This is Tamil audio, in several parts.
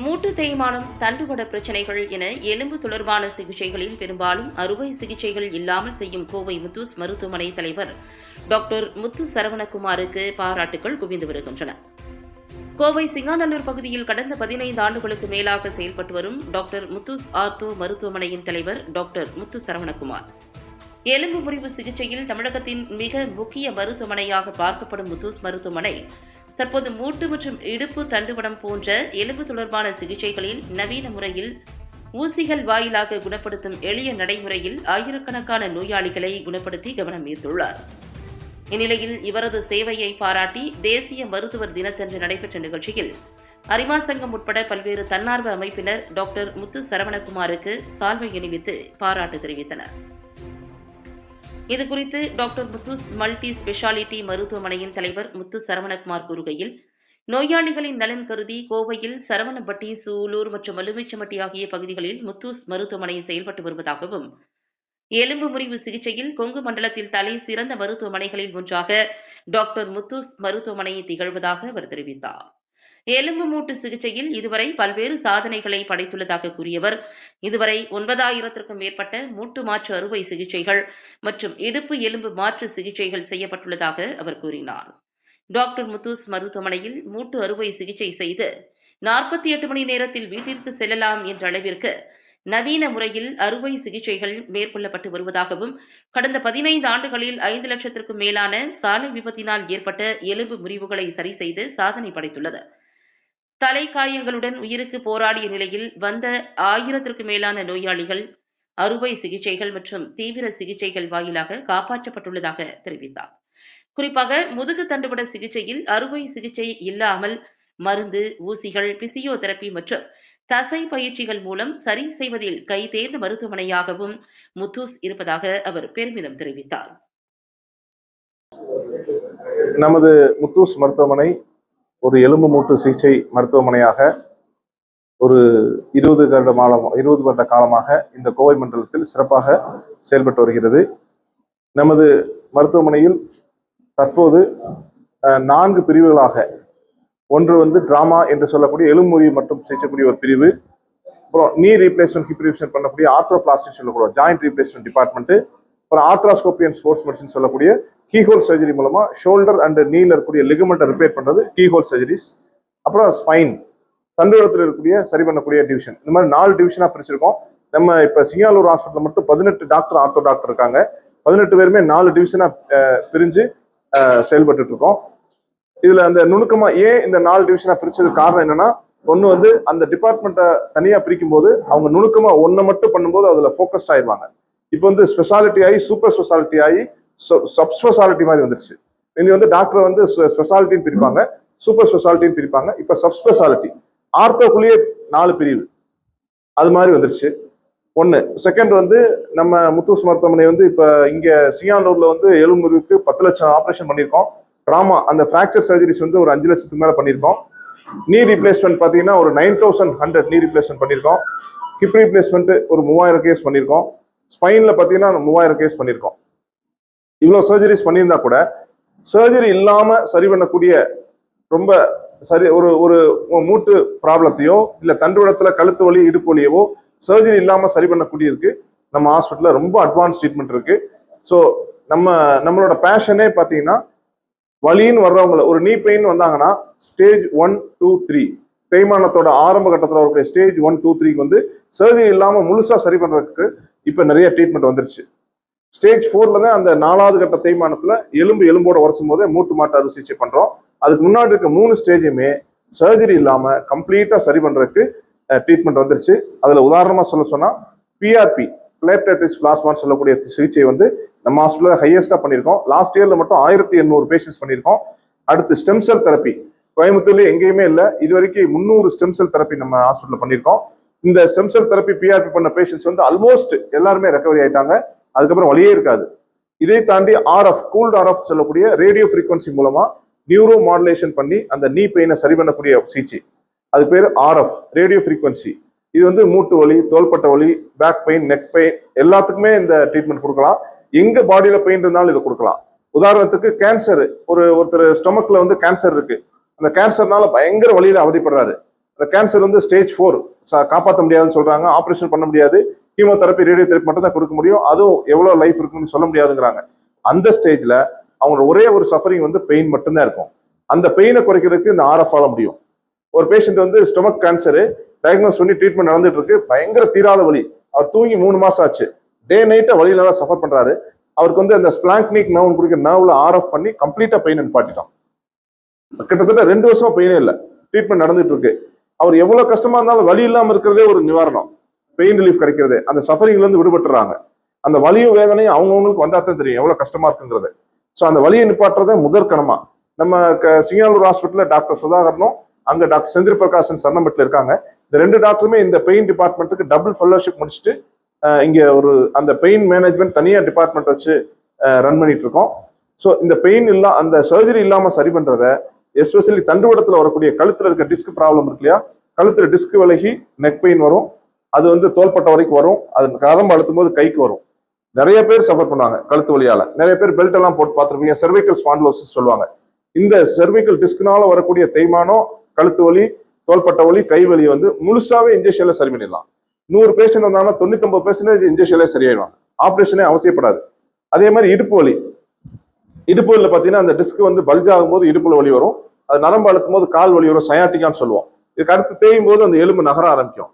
மூட்டு தேய்மானம், தண்டுவட பிரச்சனைகள் என எலும்பு தொடர்பான சிகிச்சைகளில் பெரும்பாலும் அறுவை சிகிச்சைகள் இல்லாமல் செய்யும் கோவை முத்தூஸ் மருத்துவமனை தலைவர் டாக்டர் முத்து சரவணகுமாருக்கு பாராட்டுகள் குவிந்து வருகின்றன. கோவை சிங்காநல்லூர் பகுதியில் கடந்த 15 ஆண்டுகளுக்கு மேலாக செயல்பட்டு வரும் டாக்டர் முத்தூஸ் ஆர்த்தோ மருத்துவமனையின் தலைவர் டாக்டர் முத்து சரவணகுமார். எலும்பு முறிவு சிகிச்சையில் தமிழகத்தின் மிக முக்கிய மருத்துவமனையாக பார்க்கப்படும் முத்தூஸ் மருத்துவமனை தற்போது மூட்டு மற்றும் இடுப்பு தண்டுவடம் போன்ற எலும்பு தொடர்பான சிகிச்சைகளில் நவீன முறையில் ஊசிகள் வாயிலாக குணப்படுத்தும் எளிய நடைமுறையில் ஆயிரக்கணக்கான நோயாளிகளை குணப்படுத்தி கவனம் ஈர்த்துள்ளார். இந்நிலையில் இவரது சேவையை பாராட்டி தேசிய மருத்துவர் தினத்தன்று நடைபெற்ற நிகழ்ச்சியில் அரிமா சங்கம் உட்பட பல்வேறு தன்னார்வ அமைப்பினர் டாக்டர் முத்து சரவணகுமாருக்கு சால்வை அணிவித்து பாராட்டு தெரிவித்தனர். இதுகுறித்து டாக்டர் முத்தூஸ் மல்டி ஸ்பெஷாலிட்டி மருத்துவமனையின் தலைவர் முத்து சரவணகுமார் கூறுகையில், நோயாளிகளின் நலன் கருதி கோவையில் சரவணம்பட்டி, சூலூர் மற்றும் மலுமிச்சம்பட்டி ஆகிய பகுதிகளில் முத்தூஸ் மருத்துவமனை செயல்பட்டு வருவதாகவும், எலும்பு முறிவு சிகிச்சையில் கொங்கு மண்டலத்தில் தலை சிறந்த மருத்துவமனைகளில் ஒன்றாக டாக்டர் முத்தூஸ் மருத்துவமனை திகழ்வதாக அவர் தெரிவித்தார். எலும்பு மூட்டு சிகிச்சையில் இதுவரை பல்வேறு சாதனைகளை படைத்துள்ளதாக கூறியவர், இதுவரை 9,000க்கும் மேற்பட்ட மூட்டு மாற்று அறுவை சிகிச்சைகள் மற்றும் இடுப்பு எலும்பு மாற்று சிகிச்சைகள் செய்யப்பட்டுள்ளதாக அவர் கூறினார். டாக்டர் முத்தூஸ் மருத்துவமனையில் மூட்டு அறுவை சிகிச்சை செய்து 48 மணி நேரத்தில் வீட்டிற்கு செல்லலாம் என்ற அளவிற்கு நவீன முறையில் அறுவை சிகிச்சைகள் மேற்கொள்ளப்பட்டு வருவதாகவும், கடந்த 15 ஆண்டுகளில் 5 லட்சத்திற்கும் மேலான சாலை விபத்தினால் ஏற்பட்ட எலும்பு முறிவுகளை சரி செய்து சாதனை படைத்துள்ளது. தலைக்காயங்களுடன் உயிருக்கு போராடிய நிலையில் வந்த 1000த்திற்கும் மேலான நோயாளிகள் அறுவை சிகிச்சைகள் மற்றும் தீவிர சிகிச்சைகள் வாயிலாக காப்பாற்றப்பட்டுள்ளதாக தெரிவித்தார். குறிப்பாக முதுகு தண்டுவட சிகிச்சையில் அறுவை சிகிச்சை இல்லாமல் மருந்து, ஊசிகள், பிசியோதெரபி மற்றும் தசை பயிற்சிகள் மூலம் சரி செய்வதில் கைதேர்ந்த மருத்துவமனையாகவும் முத்தூஸ் இருப்பதாக அவர் பெருமிதம் தெரிவித்தார். நமது முத்தூஸ் மருத்துவமனை ஒரு எலும்பு மூட்டு சிகிச்சை மருத்துவமனையாக ஒரு 20 வருட காலமாக இந்த கோவை மண்டலத்தில் சிறப்பாக செயல்பட்டு வருகிறது. நமது மருத்துவமனையில் தற்போது 4 பிரிவுகளாக, ஒன்று டிராமா என்று சொல்லக்கூடிய எலும்பு முறிவு மட்டும் செய்யக்கூடிய ஒரு பிரிவு, அப்புறம் நீ ரீப்ளேஸ்மெண்ட், ஹிப் ரீப்ளேஸ்மெண்ட் பண்ணக்கூடிய ஆர்த்ரோபிளாஸ்டிக் சொல்லக்கூடிய ஜாயிண்ட் ரீப்ளேஸ்மெண்ட் டிபார்ட்மெண்ட், அப்புறம் ஆர்த்ராஸ்கோபி அண்ட் ஸ்போர்ட்ஸ் மெடிசின் சொல்லக்கூடிய கீஹோல் சர்ஜரி மூலமா ஷோல்டர் அண்ட் நீல இருக்கக்கூடிய லிகமெண்ட்டை ரிப்பேர் பண்றது கீஹோல் சர்ஜரிஸ், அப்புறம் ஸ்பைன் தண்டுவடத்தில் இருக்கக்கூடிய சரி பண்ணக்கூடிய டிவிஷன். இந்த மாதிரி 4 டிவிஷனா பிரிச்சிருக்கோம். நம்ம இப்ப சிங்காலூர் ஹாஸ்பிட்டல் மட்டும் 18 டாக்டர், ஆர்த்தோ டாக்டர் இருக்காங்க. 18 பேருமே 4 டிவிஷனா பிரிஞ்சு செயல்பட்டு இருக்கோம். இதுல அந்த நுணுக்கமா ஏன் இந்த 4 டிவிஷனா பிரிச்சது காரணம் என்னன்னா, ஒண்ணு அந்த டிபார்ட்மெண்ட்டை தனியா பிரிக்கும் போது அவங்க நுணுக்கமா ஒன்றை மட்டும் பண்ணும்போது அதுல ஃபோக்கஸ்ட் ஆயிடுவாங்க. இப்போ ஸ்பெஷாலிட்டி ஆகி சூப்பர் ஸ்பெஷாலிட்டி ஆகி சப் ஸ்பெஷாலிட்டி மாதிரி வந்துருச்சு. இது டாக்டர் ஸ்பெஷாலிட்டின்னு பிரிப்பாங்க, சூப்பர் ஸ்பெஷாலிட்டின்னு பிரிப்பாங்க. இப்ப சப் ஸ்பெஷாலிட்டி ஆர்த்தோக்குள்ளேயே 4 பிரிவு அது மாதிரி வந்துருச்சு. ஒன்று. செகண்ட் நம்ம முத்தூஸ் மருத்துவமனை இப்ப இங்க சிங்கானூர்ல எலும்பு முறிவுக்கு 10 லட்சம் ஆப்ரேஷன் பண்ணியிருக்கோம். ட்ராமா அந்த ஃபிராக்சர் சர்ஜரிஸ் ஒரு 5 லட்சத்துக்கு மேல பண்ணியிருக்கோம். நீ ரீப்ளேஸ்மெண்ட் பார்த்தீங்கன்னா ஒரு 9,100 நீ ரீப்ளேஸ்மெண்ட் பண்ணியிருக்கோம். ஹிப் ரீப்ளேஸ்மெண்ட் ஒரு 3000 கேஸ் பண்ணியிருக்கோம். ஸ்பைன்ல பார்த்தீங்கன்னா 3000 கேஸ் பண்ணியிருக்கோம். இவ்வளோ சர்ஜரிஸ் பண்ணியிருந்தா கூட சர்ஜரி இல்லாம சரி பண்ணக்கூடிய ரொம்ப சரி ஒரு மூட்டு ப்ராப்ளத்தையோ இல்லை தண்டுவடத்துல கழுத்து வலி, இடுப்பு வலியவோ சர்ஜரி இல்லாம சரி பண்ணக்கூடியதுக்கு நம்ம ஹாஸ்பிட்டல்ல ரொம்ப அட்வான்ஸ் ட்ரீட்மெண்ட் இருக்கு. ஸோ நம்மளோட பேஷனே பார்த்தீங்கன்னா வலின்னு வர்றவங்களை ஒரு நீ பெயின் வந்தாங்கன்னா ஸ்டேஜ் 1, 2, 3 தேய்மானத்தோட ஆரம்ப கட்டத்தில் வரக்கூடிய ஸ்டேஜ் 1, 2, 3க்கு சர்ஜரி இல்லாம முழுசா சரி பண்றதுக்கு இப்ப நிறைய ட்ரீட்மெண்ட் வந்துருச்சு. ஸ்டேஜ் 4ல தான் அந்த 4வது கட்ட தேய்மானத்துல எலும்போட உரசும் போதே மூட்டு மாட்டு அறுவை சிகிச்சை பண்றோம். அதுக்கு முன்னாடி இருக்க 3 ஸ்டேஜுமே சர்ஜரி இல்லாம கம்ப்ளீட்டா சரி பண்றதுக்கு ட்ரீட்மெண்ட் வந்துருச்சு. அதுல உதாரணமா சொன்னா பிஆர்பி, பிளேட்லெட் பிளாஸ்மான்னு சொல்லக்கூடிய சிகிச்சை நம்ம ஹாஸ்பிட்டல் ஹையஸ்டா பண்ணியிருக்கோம். லாஸ்ட் இயர்ல மட்டும் 1800 பேஷன்ஸ் பண்ணியிருக்கோம். அடுத்து ஸ்டெம் செல் தெரப்பி கோயம்புத்தூர்ல எங்கேயுமே இல்லை, இது வரைக்கும் 300 ஸ்டெம் செல் தெரப்பி நம்ம ஹாஸ்பிட்டல் பண்ணியிருக்கோம். இந்த ஸ்டெம் செல் தெரப்பி பிஆர்பி பண்ண பேஷன்ஸ் ஆல்மோஸ்ட் எல்லாருமே ரெக்கவரி ஆயிட்டாங்க. அதுக்கப்புறம் வழியே இருக்காது. இதை தாண்டி ஆர்எஃப், கூல்ட் ஆர்எஃப் சொல்லக்கூடிய ரேடியோ ஃப்ரீக்வன்சி மூலமா நியூரோ மாடுலேஷன் பண்ணி அந்த நீ பெயினை சரி பண்ணக்கூடிய சிகிச்சை, அது பேர் ஆர்எஃப், ரேடியோ ஃப்ரீக்வன்சி. இது மூட்டு வலி, தோள்பட்ட வலி, பேக் பெயின், நெக் பெயின் எல்லாத்துக்குமே இந்த ட்ரீட்மெண்ட் கொடுக்கலாம். எங்க பாடியில பெயின் இருந்தாலும் இதை கொடுக்கலாம். உதாரணத்துக்கு கேன்சர், ஒருத்தர் ஸ்டொமக்ல கேன்சர் இருக்கு, அந்த கேன்சர்னால பயங்கர வலியில அவதிப்படுறாரு. அந்த கேன்சர் வந்து ஸ்டேஜ் 4 காப்பாற்ற முடியாதுன்னு சொல்றாங்க, ஆப்ரேஷன் பண்ண முடியாது, கீமோதெரப்பி ரேடியோதெரப்பி மட்டும் தான் கொடுக்க முடியும், அதுவும் எவ்வளவு லைஃப் இருக்குன்னு சொல்ல முடியாதுங்கிறாங்க. அந்த ஸ்டேஜ்ல அவங்க ஒரே ஒரு சஃபரிங் வந்து பெயின் மட்டும்தான் இருக்கும். அந்த பெயினை குறைக்கிறதுக்கு இந்த ஆர்எஃப் ஆல முடியும். ஒரு பேஷண்ட் வந்து ஸ்டொமக் கேன்சரு டயக்னோஸ் பண்ணி ட்ரீட்மெண்ட் நடந்துட்டு இருக்கு, பயங்கர தீராத வலி, அவர் தூங்கி 3 மாசம் ஆச்சு, டே நைட்டா வலியில சஃபர் பண்றாரு. அவருக்கு வந்து அந்த ஸ்பிளாங்க்னிக் நர்வ் குடிக்கிற நர்வ்ல ஆர்எஃப் பண்ணி கம்ப்ளீட்டா பெயின் நிப்பாட்டிட்டோம். கிட்டத்தட்ட 2 வருஷமா பெயினே இல்லை, ட்ரீட்மெண்ட் நடந்துட்டு இருக்கு. அவர் எவ்வளவு கஷ்டமா இருந்தாலும் வலி இல்லாம இருக்கிறதே ஒரு நிவாரணம், பெயின் ரிலீஃப் கிடைக்கிறது, அந்த சஃபரிங்ல இருந்து விடுபட்டுறாங்க. அந்த வலியும் வேதனையும் அவங்கவுங்களுக்கு வந்தா தான் தெரியும் எவ்வளவு கஷ்டமா இருக்குங்கிறது. ஸோ அந்த வலியை நிப்பாட்டுறத முதற்கணமா நம்ம சிங்கானூர் ஹாஸ்பிட்டல்ல டாக்டர் சுதாகரனும் அங்க டாக்டர் செந்தில் பிரகாசன் சரணம்பட்டில் இருக்காங்க. இந்த 2 டாக்டருமே இந்த பெயின் டிபார்ட்மெண்ட்டுக்கு டபுள் ஃபெல்லோஷிப் முடிச்சுட்டு இங்க ஒரு அந்த பெயின் மேனேஜ்மெண்ட் தனியா டிபார்ட்மெண்ட் வச்சு ரன் பண்ணிட்டு இருக்கோம். ஸோ இந்த பெயின் அந்த சர்ஜரி இல்லாம சரி பண்றத, எஸ்பெஷலி தண்டுவடத்துல வரக்கூடிய கழுத்துல இருக்க டிஸ்க் ப்ராப்ளம் இருக்கு இல்லையா, கழுத்துல டிஸ்க் விலகி நெக் பெயின் வரும், அது வந்து தோள்பட்ட வரைக்கும் வரும், அது கதம்பு அழுத்தும் போது கைக்கு வரும். நிறைய பேர் சஃபர் பண்ணுவாங்க கழுத்து வலியால, நிறைய பேர் பெல்ட் எல்லாம் போட்டு பார்த்துருப்பீங்க, செர்விக்கல் ஸ்பாண்டிலோசிஸ் சொல்லுவாங்க. இந்த செர்விக்கல் டிஸ்க்னால வரக்கூடிய தேய்மானம், கழுத்து வலி, தோள்பட்ட வலி, கை வலி வந்து முழுசாவே இன்ஜெக்ஷன்ல சரி பண்ணிடலாம். 100 பேஷண்ட் வந்தாங்கன்னா 99% இன்ஜெக்ஷன்ல சரியாயிடும், ஆப்ரேஷனே அவசியப்படாது. அதே மாதிரி இடுப்பு வலி, இடுப்பு வலியில் பார்த்தீங்கன்னா அந்த டிஸ்க் வந்து பல்ஜ் ஆகும்போது இடுப்புல வலி வரும், அது நரம்பு அழுத்தும் போது கால் வலி வரும், சயாட்டிக்கான்னு சொல்லுவோம். இதுக்கு அடுத்து தேயும் போது அந்த எலும்பு நகர ஆரம்பிக்கும்.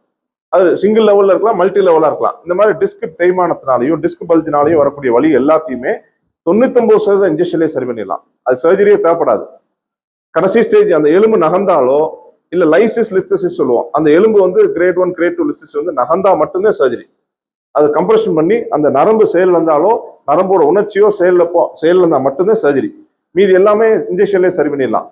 அது சிங்கிள் லெவல்ல இருக்கலாம், மல்டி லெவலா இருக்கலாம். இந்த மாதிரி டிஸ்க் தேய்மானத்தினாலையும் டிஸ்க் பல்ஜினாலையும் வரக்கூடிய வலி எல்லாத்தையுமே 99% இன்ஜெக்ஷன்லேயே சரி பண்ணிடலாம், அது சர்ஜரியே தேவைப்படாது. கடைசி ஸ்டேஜ் அந்த எலும்பு நகர்ந்தாலோ இல்ல லைசிஸ் லிஸ்தசிஸ் சொல்லுவோம், அந்த எலும்பு வந்து கிரேட் 1 கிரேட் 2 லிஸ்டிஸ் வந்து நகர்ந்தா மட்டும்தான் சர்ஜரி. அது கம்ப்ரெஷன் பண்ணி அந்த நரம்பு செயல் இருந்தாலோ நரம்போட உணர்ச்சியோ செயல் இருந்தா மட்டும்தான் சர்ஜரி, மீதி எல்லாமே இன்ஜெக்ஷன்லேயே சரி பண்ணிடலாம்.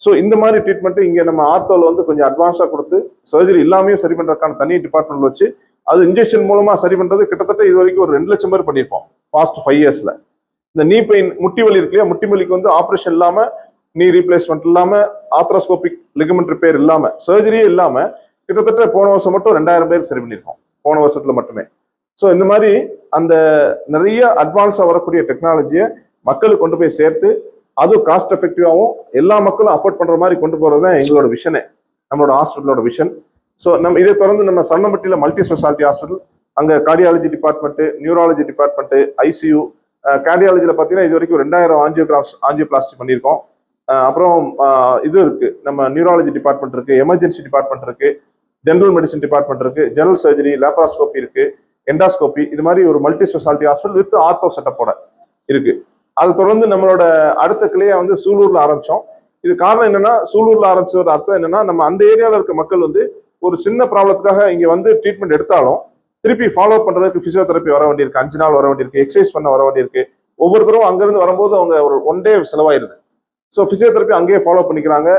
ஸோ இந்த மாதிரி ட்ரீட்மெண்ட் இங்க நம்ம ஆர்த்தோல வந்து கொஞ்சம் அட்வான்ஸா கொடுத்து சர்ஜரி இல்லாமையும் சரி பண்றதுக்கான தனி டிபார்ட்மெண்ட் வச்சு அது இன்ஜெக்ஷன் மூலமா சரி பண்றது கிட்டத்தட்ட இது வரைக்கும் ஒரு 2 லட்சம் பேர் பண்ணியிருப்போம் பாஸ்ட் 5 இயர்ஸ்ல. இந்த நீ பெயின், முட்டி வலி இருக்கு இல்லையா, முட்டி வலிக்கு வந்து ஆப்ரேஷன் இல்லாம, நீ ரீப்ளேஸ்மெண்ட் இல்லாம, ஆத்ரோஸ்கோபிக் லிகமெண்ட் ரிப்பேர் இல்லாம, சர்ஜரியே இல்லாம கிட்டத்தட்ட போன வருஷம் மட்டும் 2000 பேருக்கு சரி பண்ணியிருக்கோம், போன வருஷத்துல மட்டுமே. ஸோ இந்த மாதிரி அந்த நிறைய அட்வான்ஸா வரக்கூடிய டெக்னாலஜியை மக்களுக்கு கொண்டு போய் சேர்த்து அதுவும் காஸ்ட் எஃபெக்டிவாகவும் எல்லா மக்களும் அஃபோர்ட் பண்ற மாதிரி கொண்டு போறது தான் எங்களோட விஷனே, நம்மளோட ஹாஸ்பிட்டலோட விஷன். ஸோ நம்ம இதை தொடர்ந்து நம்ம சரணம்பட்டியில் மல்டி ஸ்பெஷாலிட்டி ஹாஸ்பிட்டல், அங்கே cardiology department, neurology department, ICU, கார்டியாலஜியில் பார்த்தீங்கன்னா இது வரைக்கும் 2000 ஆஞ்சியோபிளாஸ்டி பண்ணியிருக்கோம். அப்புறம் இது இருக்கு, நம்ம நியூராலஜி டிபார்ட்மெண்ட் இருக்கு, எமர்ஜென்சி டிபார்ட்மெண்ட் இருக்கு, ஜெனரல் மெடிசன் டிபார்ட்மெண்ட் இருக்கு, ஜெனரல் சர்ஜரி, லேப்ராஸ்கோபி இருக்கு, எண்டாஸ்கோபி, இது மாதிரி ஒரு multi speciality hospital with ortho செட்டப்போட இருக்கு. அதை தொடர்ந்து நம்மளோட அடுத்த கிளையா வந்து சூலூர்ல ஆரம்பிச்சோம். இது காரணம் என்னன்னா, சூலூர்ல ஆரம்பிச்சது அர்த்தம் என்னன்னா, நம்ம அந்த ஏரியாவில் இருக்க மக்கள் வந்து ஒரு சின்ன ப்ராப்ளத்துக்காக இங்க வந்து ட்ரீட்மெண்ட் எடுத்தாலும் திருப்பி ஃபாலோ பண்றதுக்கு பிசியோதெரப்பி வர வேண்டியிருக்கு, 5 நாள் வர வேண்டியிருக்கு, எக்ஸசைஸ் பண்ண வர வேண்டியிருக்கு. ஒவ்வொருத்தரும் அங்கிருந்து வரும்போது அவங்க ஒரு 1 டே செலவாயிருது. ஸோ பிசியோதெரப்பி அங்கேயே ஃபாலோ பண்ணிக்கிறாங்க,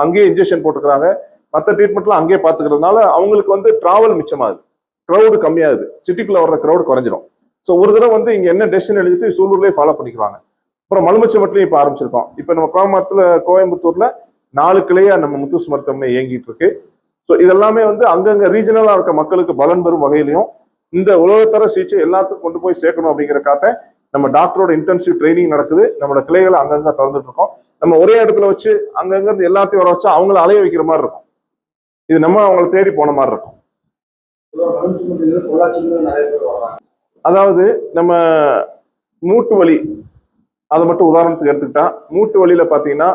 அங்கேயே இன்ஜெக்ஷன் போட்டுக்கிறாங்க, மற்ற ட்ரீட்மெண்ட்லாம் அங்கேயே பார்த்துக்கிறதுனால அவங்களுக்கு வந்து டிராவல் மிச்சமாகுது, க்ரௌடு கம்மியாகுது, சிட்டிக்குள்ள வர்ற க்ரௌடு குறைஞ்சிரும். ஸோ ஒரு தடவை வந்து இங்க என்ன டெசிஷன் எழுதிட்டு சூலூர்லேயே ஃபாலோ பண்ணிக்குவாங்க. அப்புறம் மலுமிச்சம்பட்டிலையும் இப்போ ஆரம்பிச்சிருக்கோம். இப்போ நம்ம கோயம்புத்தூர்ல 4 கிளையா நம்ம முத்தூஸ் மருத்துவமனை இயங்கிட்டு இருக்கு. ஸோ இதெல்லாமே வந்து அங்கங்க ரீஜனலா இருக்க மக்களுக்கு பலன் பெறும் வகையிலையும் இந்த உலகத்தர சிகிச்சை எல்லாத்துக்கும் கொண்டு போய் சேர்க்கணும் அப்படிங்கிறக்காக நம்ம டாக்டரோட இன்டென்சிவ் ட்ரைனிங் நடக்குது. நம்மளோட கிளைகளை அங்கங்க திறந்துட்டு இருக்கோம். நம்ம ஒரே இடத்துல வச்சு அங்கங்க இருந்து எல்லாத்தையும் வர வச்சா அவங்கள அலைய வைக்கிற மாதிரி இருக்கும், இது நம்ம அவங்கள தேடி போன மாதிரி இருக்கும். அதாவது நம்ம மூட்டு வலி அதை மட்டும் உதாரணத்துக்கு எடுத்துக்கிட்டா, மூட்டு வலியில பாத்தீங்கன்னா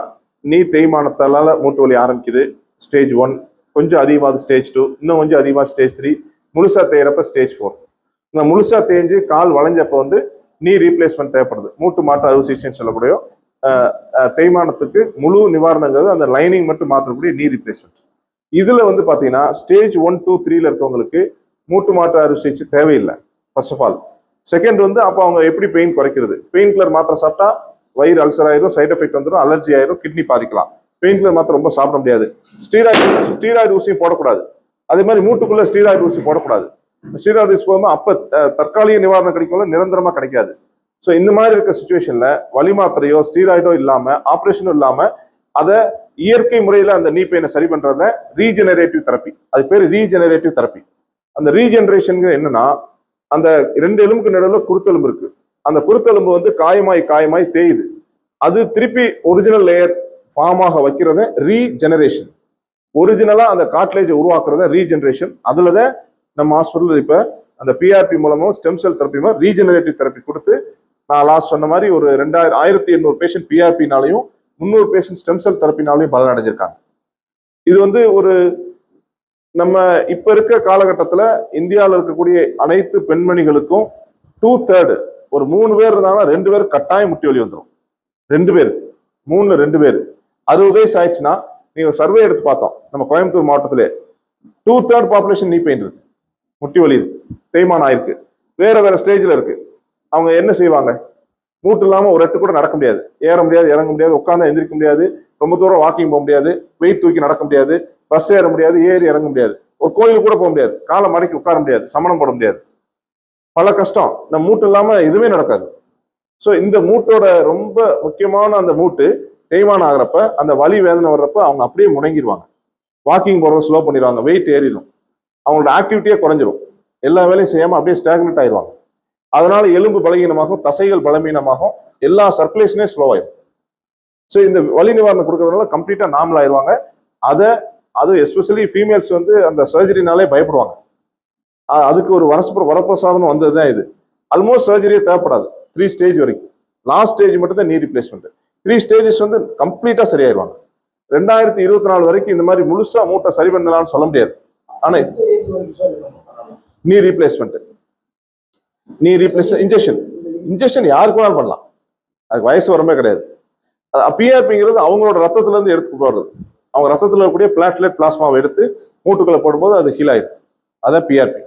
நீ தேய்மானத்தால மூட்டு வலி ஆரம்பிக்குது, ஸ்டேஜ் 1, கொஞ்சம் அதிகமாக ஸ்டேஜ் 2, இன்னும் கொஞ்சம் அதிகமாக ஸ்டேஜ் 3, முழுசா தேய்றப்ப ஸ்டேஜ் 4. இந்த முழுசா தேஞ்சு கால் வளைஞ்சப்ப வந்து நீ ரீப்ளேஸ்மெண்ட் தேவைப்படுது, மூட்டு மாற்று அறுவை சிகிச்சைன்னு சொல்லக்கூடிய தேய்மானத்துக்கு முழு நிவாரணங்கிறது அந்த லைனிங் மட்டும் மாற்றக்கூடிய நீ ரீப்ளேஸ்மெண்ட். இதுல வந்து பாத்தீங்கன்னா ஸ்டேஜ் 1, 2, 3ல இருக்கவங்களுக்கு மூட்டு மாற்று அறுவை சிகிச்சை தேவையில்லை ஃபர்ஸ்ட் ஆஃப் ஆல். செகண்ட் வந்து அப்போ அவங்க எப்படி பெயின் குறைக்கிறது, பெயின் கில்லர் மாத்திரை சாப்பிட்டா வயிறு அல்சர் ஆயிரும், சைட் எஃபெக்ட் வந்துடும், அலர்ஜி ஆயிரும், கிட்னி பாதிக்கலாம். பெயின் கில்லர் மாத்திரை ரொம்ப சாப்பிட முடியாது. ஸ்டீராய்டு ஊசியும் போடக்கூடாது, அதே மாதிரி மூட்டுக்குள்ள ஸ்டீராய்டு ஊசி போடக்கூடாது. ஸ்டீராய்டு ஊசி போகும்போது அப்போ தற்காலிக நிவாரணம் கிடைக்கும், நிரந்தரமா கிடைக்காது. ஸோ இந்த மாதிரி இருக்க சுச்சுவேஷன்ல வலி மாத்திரையோ ஸ்டீராய்டோ இல்லாம, ஆப்ரேஷனும் இல்லாம, அதை இயற்கை முறையில அந்த நீ பெயினை சரி பண்றத ரீஜெனரேட்டிவ் தெரப்பி, அது பேர் ரீஜெனரேட்டிவ் தெரப்பி. அந்த ரீஜெனரேஷன் என்னன்னா, அந்த 2 எலும்புக்கு நடுவில் குருத்தெலும்பு இருக்கு, அந்த குருத்தெலும்பு வந்து காயமாய் தேயுது, அது திருப்பி ஒரிஜினல் லேயர் ஃபார்ம் ஆக வைக்கிறத ரீஜெனரேஷன். ஒரிஜினலா அந்த கார்ட்லேஜை உருவாக்குறத ரீஜெனரேஷன். அதுலதான் நம்ம ஹாஸ்பிட்டல் இப்ப அந்த பிஆர்பி மூலமும் ஸ்டெம் செல் தெரப்பி மாதிரி ரீஜெனரேட்டிவ் தெரப்பி கொடுத்து, நான் லாஸ்ட் சொன்ன மாதிரி ஒரு 1800 பேஷண்ட் பிஆர்பினாலையும் 300 பேஷண்ட் ஸ்டெம் செல் தெரப்பினாலையும் பலன் அடைஞ்சிருக்காங்க. இது வந்து ஒரு நம்ம இப்ப இருக்க காலகட்டத்துல இந்தியாவில் இருக்கக்கூடிய அனைத்து பெண்மணிகளுக்கும் 2/3 ஒரு 3 பேர் இருந்தாங்கன்னா 2 பேர் கட்டாயம் முட்டி வலி வந்துடும். 2 பேர் 3ல 2 பேர் 60 வயசு ஆயிடுச்சுன்னா, நீங்க சர்வே எடுத்து பார்த்தோம் நம்ம கோயம்புத்தூர் மாவட்டத்திலே 2/3 பாப்புலேஷன் நீ பெயின் இருக்கு, முட்டி வலி இருக்கு, தேய்மானம் ஆயிருக்கு, வேற வேற ஸ்டேஜ்ல இருக்கு. அவங்க என்ன செய்வாங்க? மூட்டு இல்லாம ஒரு எட்டு கூட நடக்க முடியாது, ஏற முடியாது, இறங்க முடியாது, உட்கார்ந்தா எந்திரிக்க முடியாது, ரொம்ப தூரம் வாக்கிங் போக முடியாது, வெயிட் தூக்கி நடக்க முடியாது, பஸ் ஏற முடியாது, ஏறி இறங்க முடியாது, ஒரு கோயிலுக்கு கூட போக முடியாது, காலை மடக்கி உட்கார முடியாது, சமணம் போட முடியாது, பல கஷ்டம். நம்ம மூட்டு இல்லாம எதுவுமே நடக்காது. ஸோ இந்த மூட்டோட ரொம்ப முக்கியமான அந்த மூட்டு தேய்மானம் ஆகிறப்ப, அந்த வலி வேதனை வர்றப்ப அவங்க அப்படியே முடங்கிடுவாங்க, வாக்கிங் போறதை ஸ்லோ பண்ணிடுவாங்க, வெயிட் ஏறிடும், அவங்களோட ஆக்டிவிட்டியே குறைஞ்சிரும், எல்லா வேலையும் செய்யாம அப்படியே ஸ்டாக்னட் ஆயிடுவாங்க. அதனால எலும்பு பலகீனமாகும், தசைகள் பலவீனமாகும், எல்லா சர்க்குலேஷனே ஸ்லோ ஆயிடும். ஸோ இந்த வலி நிவாரணம் கொடுக்கறதுனால கம்ப்ளீட்டா நார்மல் ஆயிடுவாங்க. அது எஸ்பெஷலி ஃபீமேல்ஸ் வந்து அந்த சர்ஜரினாலே பயப்படுவாங்க. அதுக்கு ஒரு வரப்பிரசாதம் வந்ததுதான் இது. ஆல்மோஸ்ட் சர்ஜரியே தேவைப்படாது 3 ஸ்டேஜ் வரைக்கும். லாஸ்ட் ஸ்டேஜ் மட்டும் தான் நீ ரீப்ளேஸ்மெண்ட். 3 ஸ்டேஜஸ் வந்து கம்ப்ளீட்டா சரியாயிருவாங்க. 2024 வரைக்கும் இந்த மாதிரி முழுசா மூட்டை சரி பண்ணலாம்னு சொல்ல முடியாது. ஆனா நீ ரீப்ளேஸ்மெண்ட் இன்ஜெக்ஷன் யாருக்கு வேணாலும் பண்ணலாம், அதுக்கு வயசு வரமே கிடையாது. பிஆர்பிங்கிறது அவங்களோட ரத்தத்துல இருந்து எடுத்து வர்றது, அவங்க ரத்தத்துல இருக்கக்கூடிய பிளாட்லெட் பிளாஸ்மாவை எடுத்து மூட்டுக்குள்ள போடும்போது அது ஹீல் ஆயிடும். அதான் பிஆர்பி.